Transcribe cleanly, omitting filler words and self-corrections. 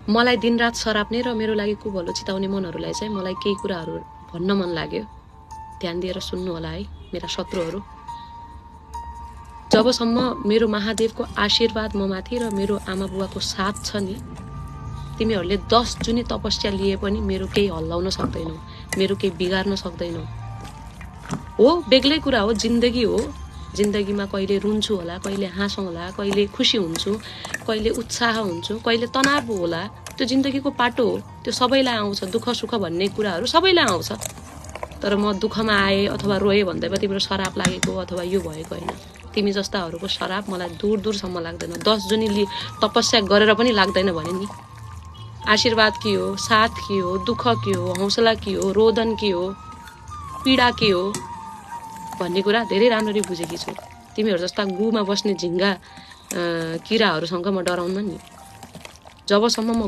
मलाई दिनरात सराप्ने र मेरो लागि कुभलो चिताउने मनहरूलाई चाहिँ मलाई केही कुराहरू भन्न मन लाग्यो। ध्यान दिएर सुन्नु होला है मेरा शत्रुहरू। जबसम्म मेरो महादेवको आशीर्वाद ममाथि र मेरो आमा बुवाको साथ छ नि, तिमीहरूले 10 जुनी तपस्या लिए पनि मेरो केही हल्लाउन सक्दैनौ, मेरो केही बिगार्न सक्दैनौ। हो, बेग्लै कुरा हो, जिन्दगी हो। जिन्दगीमा कहिले रुन्छु होला, कहिले हाँसौँ होला, कहिले खुसी हुन्छु, कहिले उत्साह हुन्छु, कहिले तनाव होला। त्यो जिन्दगीको पाटो हो, त्यो सबैलाई आउँछ। दुःख सुख भन्ने कुराहरू सबैलाई आउँछ। तर म दुःखमा आए अथवा रोए भन्दैमा तिम्रो सराप लागेको अथवा यो भएको होइन। तिमी जस्ताहरूको सराप मलाई दूर दूरसम्म लाग्दैन। 10 जुनी तपस्या गरेर पनि लाग्दैन भने नि। आशीर्वाद के हो, साथ के हो, दुःख के हो, हौसला के हो, रोदन के हो, पीडा के हो भन्ने कुरा धेरै राम्ररी बुझेकी छु। तिमीहरू जस्ता गुमा बस्ने झिङ्गा किराहरूसँग म डराउन नि। जबसम्म म